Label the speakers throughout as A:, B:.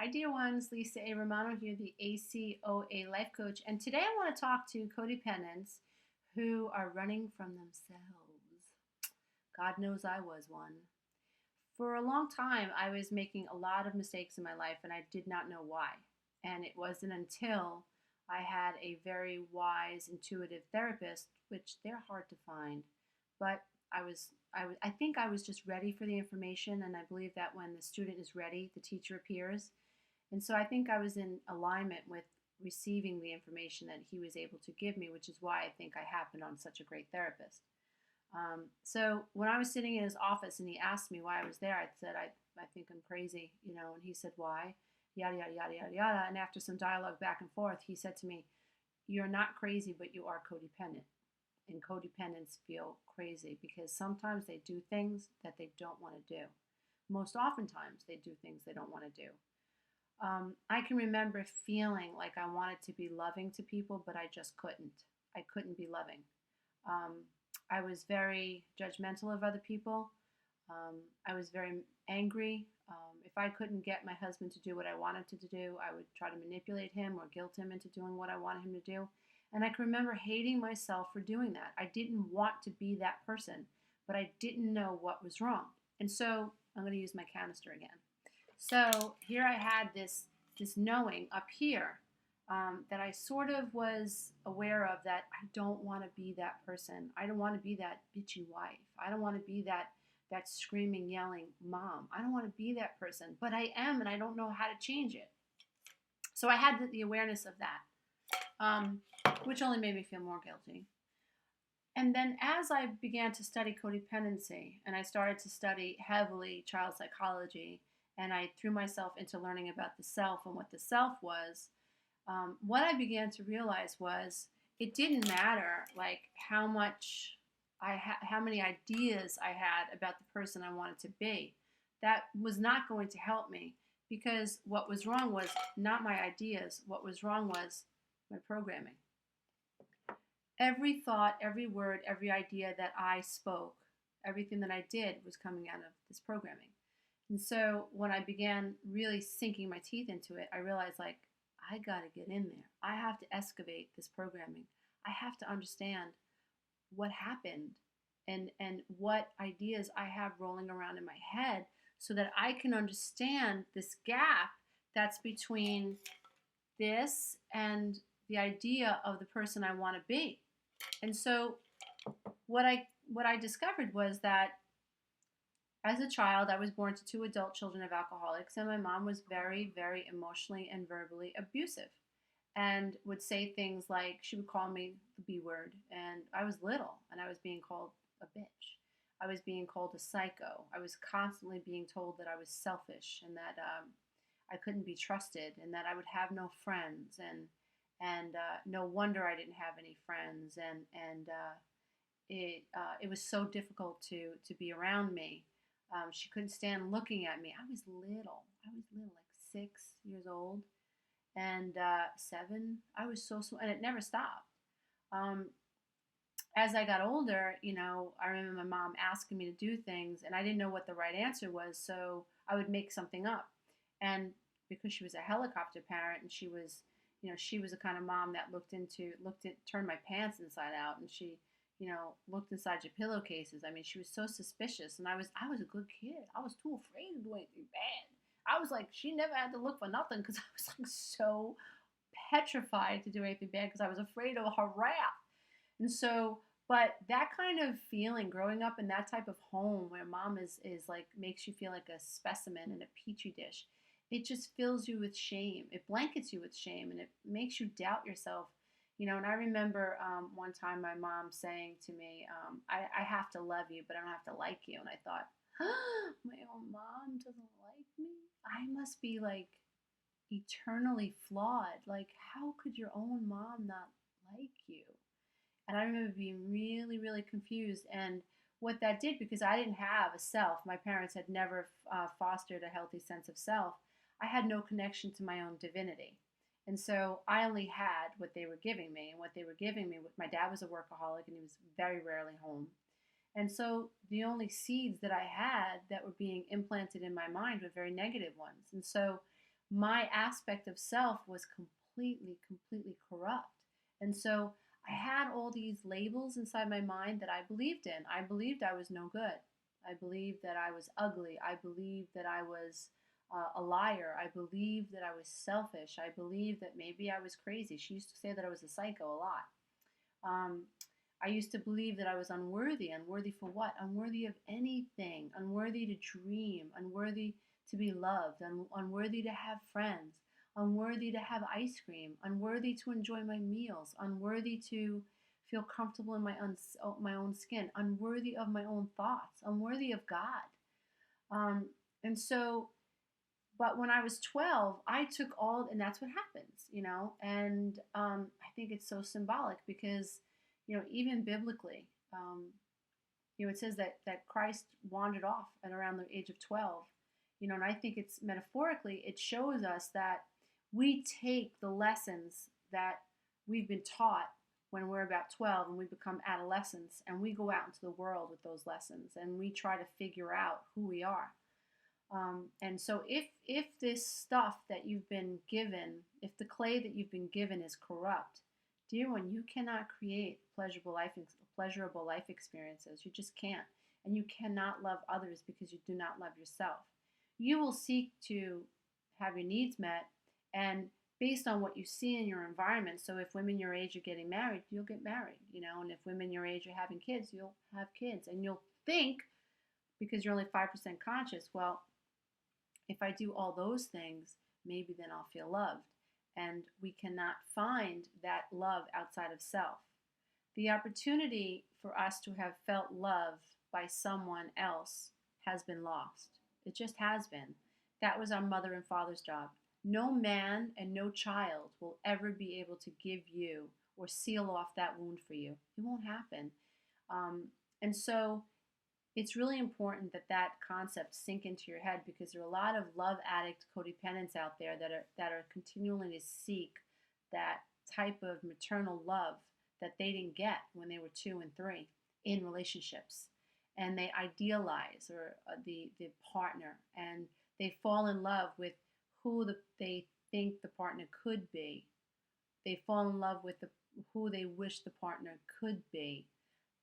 A: Hi, dear ones. Lisa A. Romano here, the ACOA Life Coach. And today I want to talk to codependents who are running from themselves. God knows I was one. For a long time, I was making a lot of mistakes in my life, and I did not know why. And it wasn't until I had a very wise, intuitive therapist, which they're hard to find, but I think I was just ready for the information, and I believe that when the student is ready, the teacher appears. And so I think I was in alignment with receiving the information that he was able to give me, which is why I think I happened on such a great therapist. So when I was sitting in his office and he asked me why I was there, I said, I think I'm crazy, and he said, why? Yada, yada, yada, yada, yada. And after some dialogue back and forth, he said to me, you're not crazy, but you are codependent. And codependents feel crazy because sometimes they do things that they don't want to do. Most oftentimes, they do things they don't want to do. I can remember feeling like I wanted to be loving to people, but I just couldn't. I couldn't be loving. Um, I was very judgmental of other people. I was very angry. If I couldn't get my husband to do what I wanted to do, I would try to manipulate him or guilt him into doing what I wanted him to do. And I can remember hating myself for doing that. I didn't want to be that person, but I didn't know what was wrong. And so I'm going to use my canister again. So here I had this knowing up here that I sort of was aware of, that I don't want to be that person. I don't want to be that bitchy wife. I don't want to be that screaming, yelling mom. I don't want to be that person, but I am, and I don't know how to change it. So I had the awareness of that, which only made me feel more guilty. And then as I began to study codependency and I started to study heavily child psychology, and I threw myself into learning about the self and what the self was, what I began to realize was it didn't matter like how many ideas I had about the person I wanted to be. That was not going to help me, because what was wrong was not my ideas. What was wrong was my programming. Every thought, every word, every idea that I spoke, everything that I did was coming out of this programming. And so when I began really sinking my teeth into it, I realized, like, I got to get in there. I have to excavate this programming. I have to understand what happened, and what ideas I have rolling around in my head, so that I can understand this gap that's between this and the idea of the person I want to be. And so what I discovered was that as a child, I was born to two adult children of alcoholics, and my mom was very, very emotionally and verbally abusive, and would say things like, she would call me the B word, and I was little, and I was being called a bitch. I was being called a psycho. I was constantly being told that I was selfish, and that I couldn't be trusted, and that I would have no friends, and no wonder I didn't have any friends, and it was so difficult to be around me. She couldn't stand looking at me. I was little. I was little, like 6 years old, and 7. I was so small, and it never stopped. Um, as I got older, I remember my mom asking me to do things, and I didn't know what the right answer was, so I would make something up. And because she was a helicopter parent, and she was the kind of mom that turned my pants inside out, and she, looked inside your pillowcases. I mean, she was so suspicious, and I was a good kid. I was too afraid to do anything bad. I was like, she never had to look for nothing, because I was like so petrified to do anything bad, because I was afraid of her wrath. And so, but that kind of feeling growing up in that type of home where mom is like, makes you feel like a specimen in a petri dish, it just fills you with shame. It blankets you with shame, and it makes you doubt yourself. And I remember one time my mom saying to me, I have to love you, but I don't have to like you. And I thought, my own mom doesn't like me? I must be like eternally flawed. Like, how could your own mom not like you? And I remember being really, really confused. And what that did, because I didn't have a self, my parents had never fostered a healthy sense of self, I had no connection to my own divinity. And so I only had what they were giving me. And what they were giving me, my dad was a workaholic, and he was very rarely home. And so the only seeds that I had that were being implanted in my mind were very negative ones. And so my aspect of self was completely corrupt. And so I had all these labels inside my mind that I believed in. I believed I was no good. I believed that I was ugly. I believed that I was a liar. I believed that I was selfish. I believed that maybe I was crazy. She used to say that I was a psycho a lot. Um, I used to believe that I was unworthy. Unworthy for what? Unworthy of anything. Unworthy to dream. Unworthy to be loved. Unworthy to have friends. Unworthy to have ice cream. Unworthy to enjoy my meals. Unworthy to feel comfortable in my own skin. Unworthy of my own thoughts. Unworthy of God. Um, and so, but when I was 12, I took all, and that's what happens, and I think it's so symbolic because, even biblically, it says that Christ wandered off at around the age of 12, and I think it's metaphorically, it shows us that we take the lessons that we've been taught when we're about 12 and we become adolescents, and we go out into the world with those lessons and we try to figure out who we are. And so if this stuff that you've been given, if the clay that you've been given is corrupt, dear one, you cannot create pleasurable life experiences. You just can't. And you cannot love others because you do not love yourself. You will seek to have your needs met, and based on what you see in your environment. So if women your age are getting married, you'll get married, and if women your age are having kids, you'll have kids. And you'll think, because you're only 5% conscious, well, if I do all those things, maybe then I'll feel loved. And we cannot find that love outside of self. The opportunity for us to have felt love by someone else has been lost. It just has been. That was our mother and father's job. No man and no child will ever be able to give you or seal off that wound for you. It won't happen. And so it's really important that that concept sink into your head, because there are a lot of love addict codependents out there that are continually to seek that type of maternal love that they didn't get when they were 2 and 3 in relationships, and they idealize the partner, and they fall in love with they think the partner could be. They fall in love with who they wish the partner could be.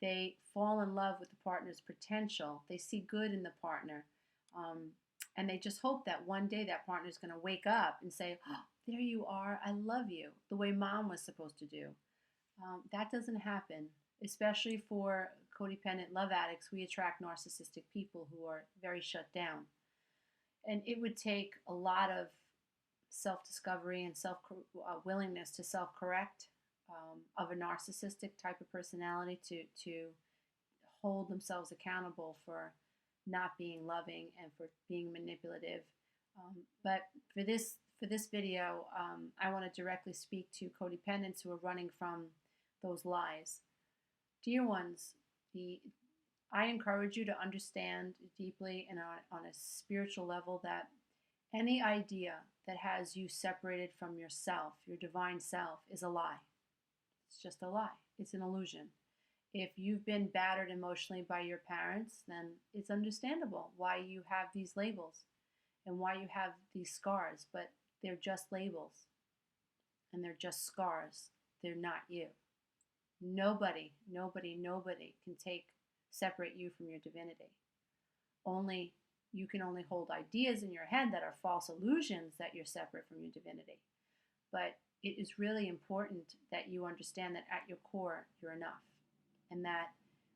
A: They fall in love with the partner's potential. They see good in the partner. And they just hope that one day that partner is going to wake up and say, oh, there you are, I love you, the way mom was supposed to do. That doesn't happen, especially for codependent love addicts. We attract narcissistic people who are very shut down. And it would take a lot of self-discovery and willingness to self-correct of a narcissistic type of personality to hold themselves accountable for not being loving and for being manipulative. But for this video, I want to directly speak to codependents who are running from those lies. Dear ones, I encourage you to understand deeply and on a spiritual level that any idea that has you separated from yourself, your divine self, is a lie. It's just a lie. It's an illusion. If you've been battered emotionally by your parents, then it's understandable why you have these labels and why you have these scars, but they're just labels and they're just scars. They're not you. Nobody can separate you from your divinity. You can only hold ideas in your head that are false illusions that you're separate from your divinity. But it is really important that you understand that at your core, you're enough. And that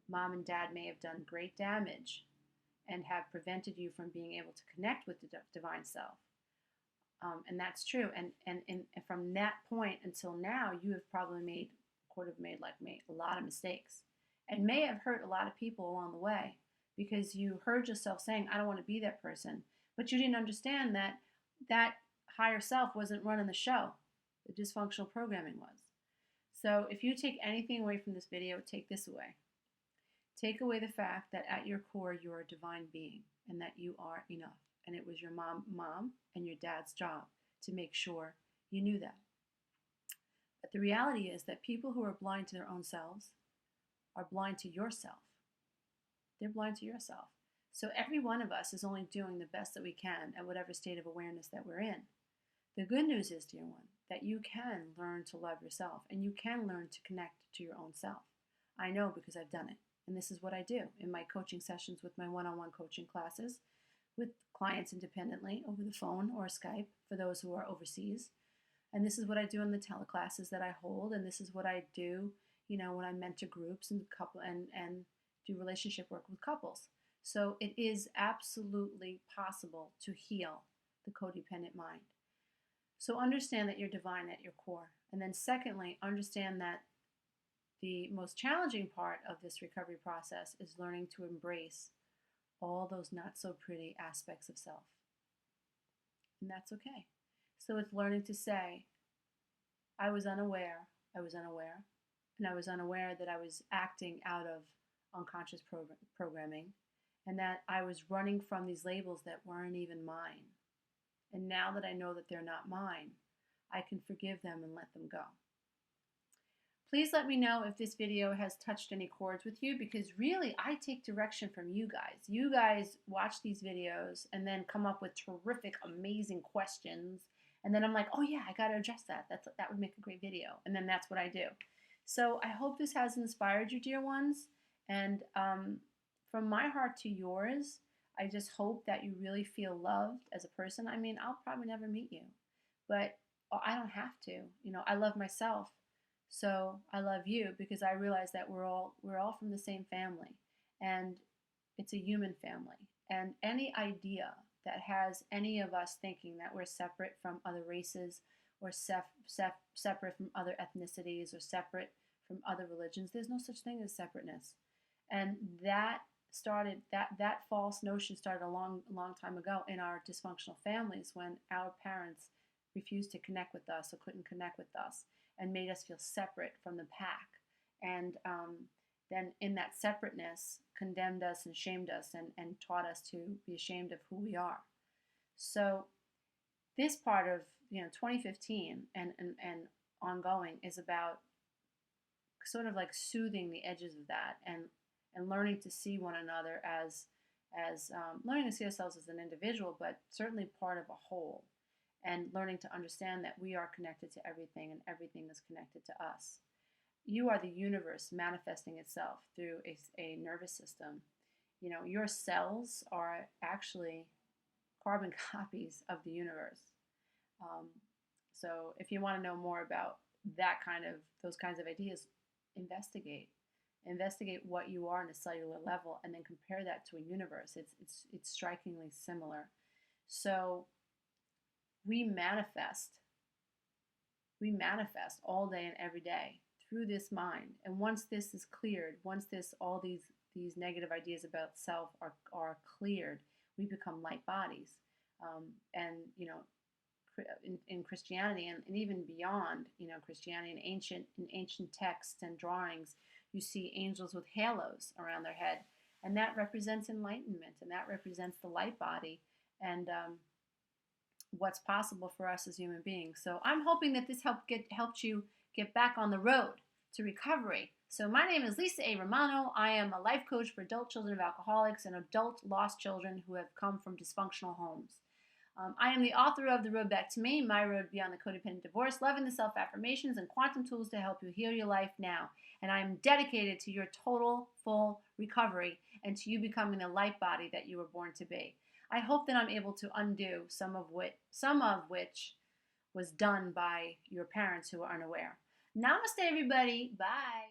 A: mom and dad may have done great damage and have prevented you from being able to connect with the divine self. And that's true. And from that point until now, you have probably made like me a lot of mistakes, and may have hurt a lot of people along the way, because you heard yourself saying, I don't want to be that person. But you didn't understand that that higher self wasn't running the show. The dysfunctional programming was. So if you take anything away from this video, take this away. Take away the fact that at your core, you are a divine being and that you are enough. And it was your mom and your dad's job to make sure you knew that. But the reality is that people who are blind to their own selves are blind to yourself. They're blind to yourself. So every one of us is only doing the best that we can at whatever state of awareness that we're in. The good news is, dear one, that you can learn to love yourself and you can learn to connect to your own self. I know because I've done it. And this is what I do in my coaching sessions with my one-on-one coaching classes with clients independently over the phone or Skype for those who are overseas. And this is what I do in the teleclasses that I hold. And this is what I do, when I mentor groups and do relationship work with couples. So it is absolutely possible to heal the codependent mind. So understand that you're divine at your core. And then secondly, understand that the most challenging part of this recovery process is learning to embrace all those not so pretty aspects of self. And that's okay. So it's learning to say, I was unaware, and I was unaware that I was acting out of unconscious programming, and that I was running from these labels that weren't even mine. And now that I know that they're not mine, I can forgive them and let them go. Please let me know if this video has touched any chords with you, because really I take direction from you guys. You guys watch these videos and then come up with terrific, amazing questions. And then I'm like, oh yeah, I got to address that. That would make a great video. And then that's what I do. So I hope this has inspired you, dear ones. And from my heart to yours, I just hope that you really feel loved as a person. I mean, I'll probably never meet you, but I don't have to. I love myself. So I love you because I realize that we're all from the same family, and it's a human family. And any idea that has any of us thinking that we're separate from other races or separate from other ethnicities or separate from other religions, there's no such thing as separateness. And that false notion started a long time ago in our dysfunctional families when our parents refused to connect with us or couldn't connect with us and made us feel separate from the pack. And then in that separateness condemned us and shamed us and taught us to be ashamed of who we are. So this part of 2015 and ongoing is about sort of like soothing the edges of that and learning to see one another as learning to see ourselves as an individual, but certainly part of a whole. And learning to understand that we are connected to everything and everything is connected to us. You are the universe manifesting itself through a nervous system. Your cells are actually carbon copies of the universe. So if you want to know more about those kinds of ideas, investigate what you are on a cellular level and then compare that to a universe. It's strikingly similar. So we manifest all day and every day through this mind. And once this is cleared, once all these negative ideas about self are cleared, we become light bodies. And in Christianity and even beyond, Christianity in ancient texts and drawings, you see angels with halos around their head, and that represents enlightenment, and that represents the light body and what's possible for us as human beings. So I'm hoping that this helped you get back on the road to recovery. So my name is Lisa A. Romano. I am a life coach for adult children of alcoholics and adult lost children who have come from dysfunctional homes. I am the author of The Road Back to Me, My Road Beyond the Codependent Divorce, Loving the Self-Affirmations, and Quantum Tools to help you heal your life now. And I am dedicated to your total, full recovery and to you becoming the light body that you were born to be. I hope that I'm able to undo some of which was done by your parents who were unaware. Namaste, everybody. Bye.